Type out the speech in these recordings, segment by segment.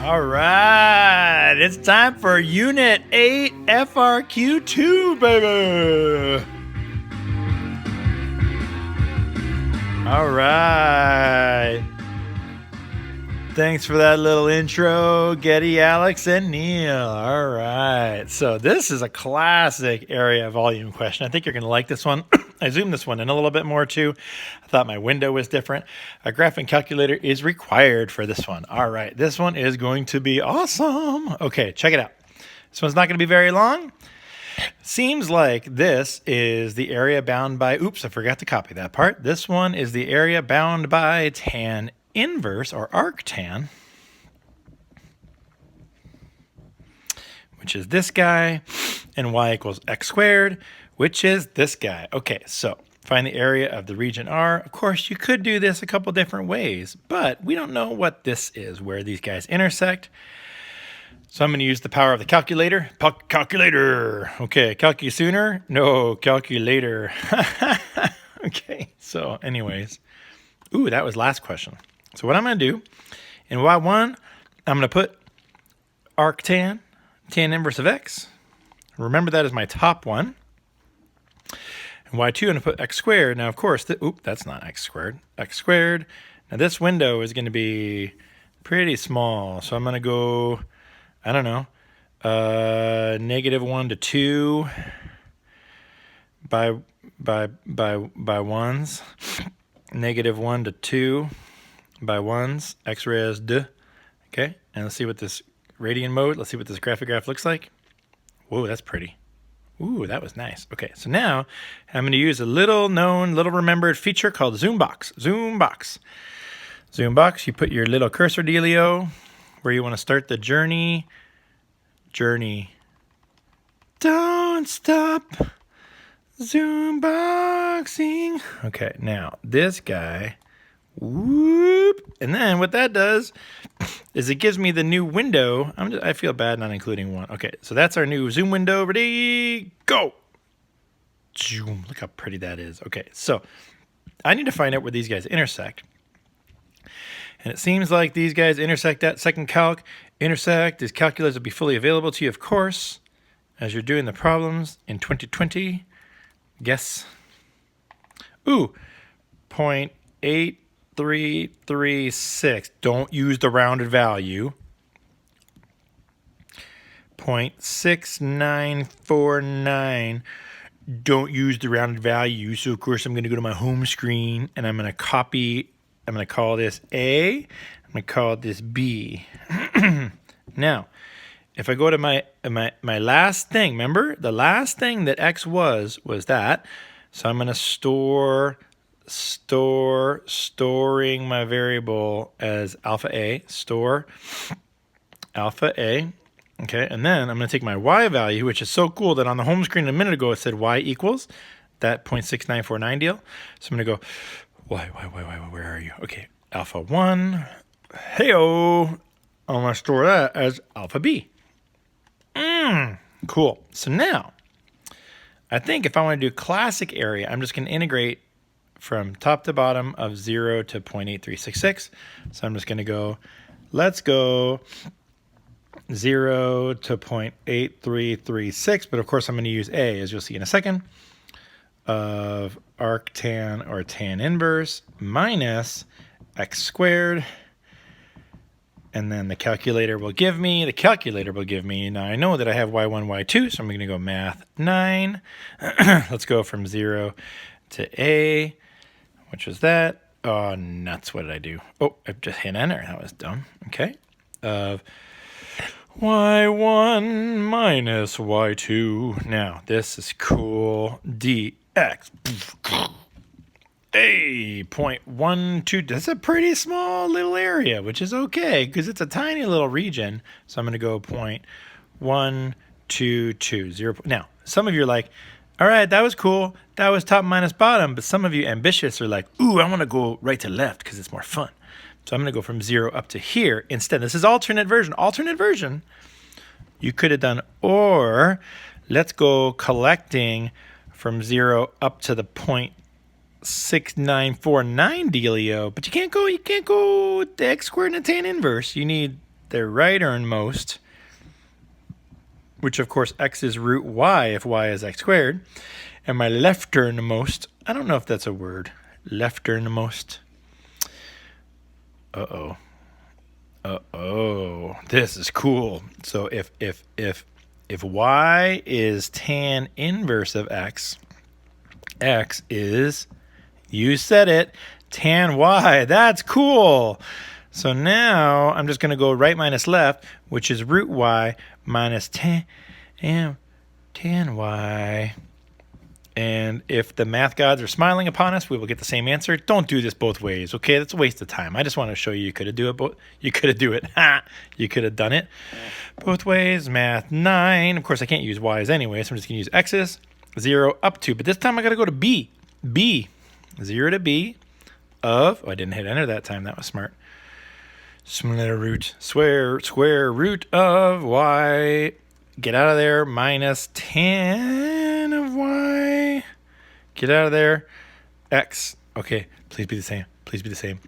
All right, it's time for Unit 8 FRQA2, baby. All right. Thanks for that little intro, Getty, Alex, and Neil. All right. So this is a classic area volume question. I think you're going to like this one. I zoomed this one in a little bit more too. I thought my window was different. A graphing calculator is required for this one. All right. This one is going to be awesome. Okay, check it out. This one's not going to be very long. Seems like this is the area bound by, oops, I forgot to copy that part. This one is the area bound by tan inverse or arctan, which is this guy, and y equals x squared, which is this guy. Okay, so find the area of the region R. Of course, you could do this a couple different ways, but we don't know what this is, where these guys intersect. So I'm going to use the power of the calculator. Calculator. Okay, calcu sooner? No, calculator. Okay, so anyways. Ooh, that was last question. So what I'm going to do, in y1, I'm going to put arctan, tan inverse of x. Remember that is my top one. And y2, I'm going to put x squared. Now, of course, that's not x squared. X squared. Now, this window is going to be pretty small. So I'm going to go, I don't know, -1 to 2 by ones. -1 to 2 by ones, x res d. Okay, and let's see what this radian mode, let's see what this graphic graph looks like. Whoa, that's pretty. Ooh, that was nice. Okay, so now I'm going to use a little known, little remembered feature called zoom box. Zoom box. Zoom box, you put your little cursor dealio where you want to start the journey. Journey. Don't stop. Zoom boxing. Okay, now this guy, whoop, and then what that does is it gives me the new window. I feel bad not including one. Okay, so that's our new zoom window. Ready, go. Zoom. Look how pretty that is. Okay, so I need to find out where these guys intersect. And it seems like these guys intersect at second calc. Intersect, these calculus will be fully available to you, of course, as you're doing the problems in 2020. Guess. Ooh, 0.8336. Don't use the rounded value. 0.6949. Don't use the rounded value. So, of course, I'm going to go to my home screen and I'm going to copy. I'm going to call this A. I'm going to call this B. Now, if I go to my last thing, remember the last thing that x was that. So I'm going to storing my variable as alpha A, store alpha A. Okay, and then I'm going to take my y value, which is so cool that on the home screen a minute ago it said y equals that 0.6949 deal. So I'm going to go y, where are you? Okay, alpha 1. Hey-o. I'm going to store that as alpha B. Cool. So now, I think if I want to do classic area, I'm just going to integrate from top to bottom of 0 to 0.8366. So I'm just going to go, let's go 0 to 0.8336. But of course, I'm going to use A, as you'll see in a second, of arctan or tan inverse minus x squared. And then the calculator will give me, now I know that I have y1, y2, so I'm going to go math 9. Let's go from 0 to A, which is that. Oh, nuts, what did I do? Oh, I just hit enter, that was dumb. Okay, of y1 minus y2. Now, this is cool, dx. Hey, 0.12. That's a pretty small little area, which is okay because it's a tiny little region. So I'm going to go 0.122. Now, some of you are like, all right, that was cool. That was top minus bottom. But some of you ambitious are like, ooh, I want to go right to left because it's more fun. So I'm going to go from 0 up to here instead. This is alternate version. Alternate version, you could have done, or let's go collecting from 0 up to the 0.6949 dealio, but you can't go the x squared and a tan inverse. You need their righternmost, which of course x is root y if y is x squared, and my lefternmost, I don't know if that's a word, lefternmost. Uh-oh. Uh-oh. This is cool. So if y is tan inverse of x, x is, you said it, tan y. That's cool. So now I'm just going to go right minus left, which is root y minus tan y. And if the math gods are smiling upon us, we will get the same answer. Don't do this both ways, okay? That's a waste of time. I just want to show you you could have do it both. You could have do it. You could have done it both ways. Math 9. Of course, I can't use y's anyway, so I'm just going to use x's. 0 up to. But this time I got to go to b. b. 0 to b of, oh, I didn't hit enter that time. That was smart. Square root of y. Get out of there. Minus tan of y. Get out of there. X. Okay, please be the same. Please be the same.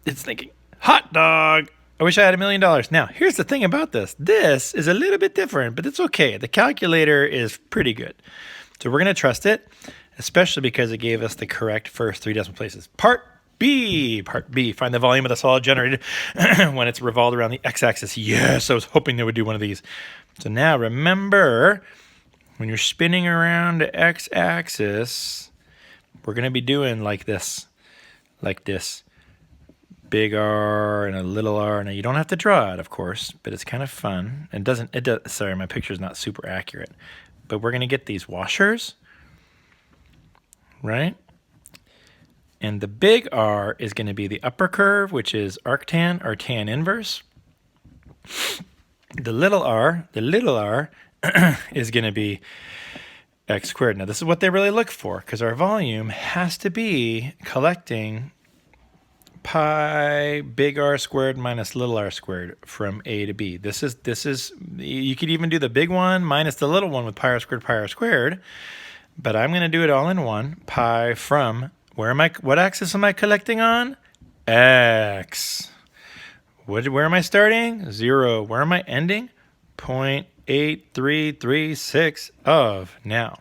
It's thinking, hot dog. I wish I had $1 million. Now, here's the thing about this. This is a little bit different, but it's okay. The calculator is pretty good. So we're going to trust it, especially because it gave us the correct first 3 decimal places. Part B. Part B. Find the volume of the solid generated when it's revolved around the x-axis. Yes, I was hoping they would do one of these. So now remember, when you're spinning around the x-axis, we're going to be doing like this. Like this. Big R and a little r. Now you don't have to draw it, of course, but it's kind of fun. It does. Sorry, my picture's not super accurate, but we're going to get these washers, right? And the big R is going to be the upper curve, which is arctan or tan inverse. The little r is going to be x squared. Now this is what they really look for, because our volume has to be collecting pi big R squared minus little r squared from A to B. This is you could even do the big one minus the little one with pi r squared, but I'm going to do it all in one. Pi from, what axis am I collecting on? X. Where am I starting? 0. Where am I ending? 0.8336 of. Now,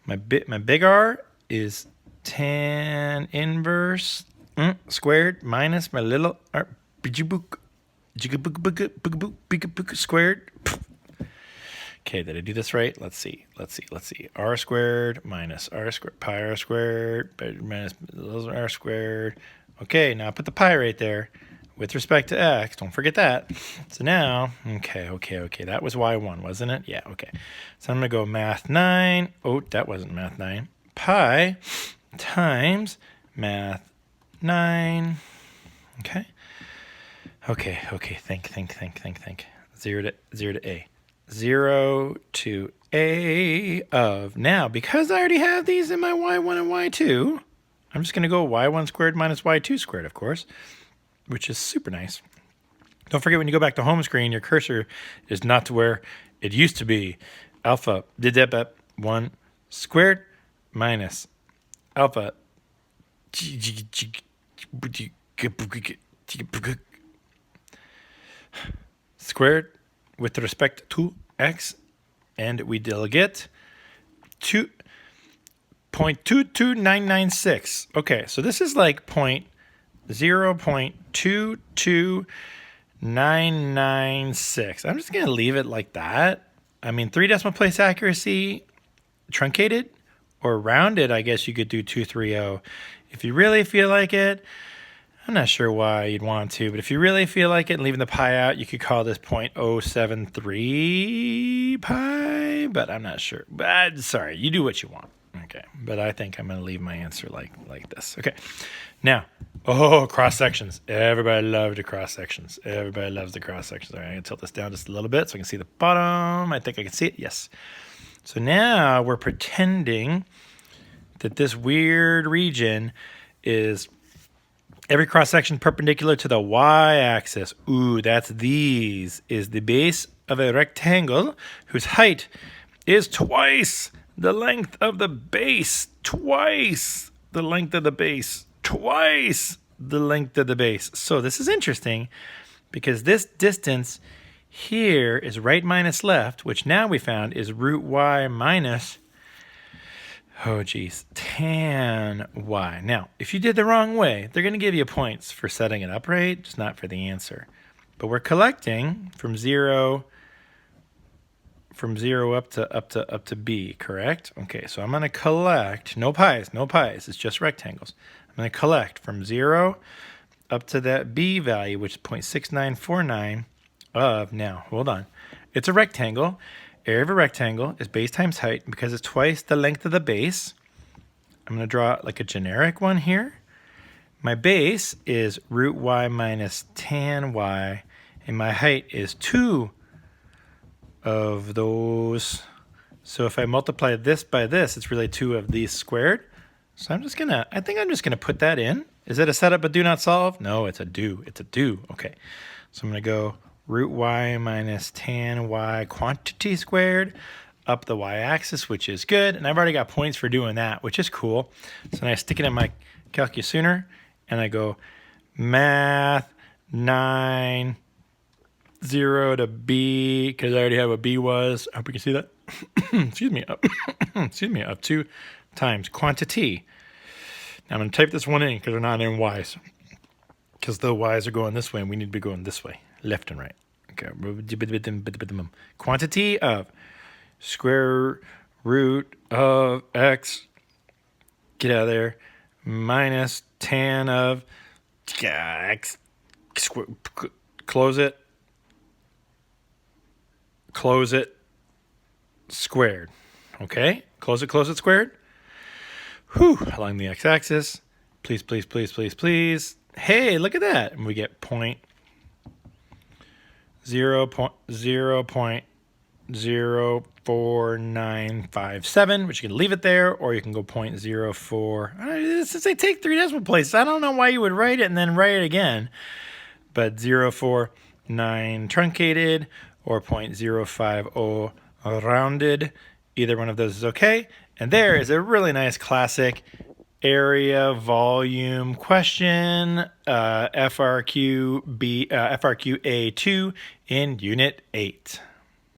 my big R is tan inverse squared minus my little r squared. Okay, did I do this right? Let's see. R squared minus r squared, pi r squared minus r squared. Okay, now put the pi right there with respect to x. Don't forget that. So now, okay. That was y1, wasn't it? Yeah, okay. So I'm going to go math 9. Oh, that wasn't math 9. Pi times math 9. Okay. Think. 0 to A. 0 to A of. Now, because I already have these in my y1 and y2, I'm just going to go y1 squared minus y2 squared, of course, which is super nice. Don't forget, when you go back to home screen, your cursor is not to where it used to be. Alpha 1 squared minus alpha squared with respect to x, and we will get 0.22996. Okay, so this is like 0.22996. I'm just going to leave it like that. I mean, 3 decimal place accuracy, truncated or rounded, I guess you could do 230. If you really feel like it, I'm not sure why you'd want to, but if you really feel like it and leaving the pi out, you could call this 0.073 pi, but I'm not sure. But sorry, you do what you want. Okay, but I think I'm going to leave my answer like this. Okay, now, cross sections. Everybody loves the cross sections. Everybody loves the cross sections. All right, I'm going to tilt this down just a little bit so I can see the bottom. I think I can see it. Yes. So now we're pretending that this weird region is every cross section perpendicular to the y-axis. Ooh, that's these. Is the base of a rectangle whose height is twice the length of the base. Twice the length of the base. Twice the length of the base. So this is interesting because this distance here is right minus left, which now we found is root y minus, oh geez, tan y. Now, if you did the wrong way, they're going to give you points for setting it up right, just not for the answer. But we're collecting from zero up to b, correct? Okay, so I'm going to collect, no pi's, it's just rectangles. I'm going to collect from 0 up to that b value, which is 0.6949 of, now, hold on. It's a rectangle. Area of a rectangle is base times height. Because it's twice the length of the base, I'm going to draw like a generic one here. My base is root y minus tan y, and my height is 2 of those. So if I multiply this by this, it's really 2 of these squared. So I think I'm just gonna put that in. Is it a setup but do not solve? No, it's a do. It's a do. Okay. So I'm gonna go root y minus tan y quantity squared up the y-axis, which is good. And I've already got points for doing that, which is cool. So then I stick it in my calculators and I go math 9, 0 to b, because I already have what b was. I hope you can see that. Excuse me. Up 2 times quantity. Now I'm going to type this one in because they're not in y's. Because the y's are going this way and we need to be going this way, left and right. Okay. Quantity of square root of x, get out of there, minus tan of x, close it, squared. Okay, close it, squared. Whew, along the x-axis. Please, please, please, please, please. Hey, look at that. And we get 0.04957, which you can leave it there, or you can go 0.04. Since they take 3 decimal places, I don't know why you would write it and then write it again. But 0.049 truncated or 0.050 rounded. Either one of those is okay. And there is a really nice classic area volume question, FRQA2 in Unit 8.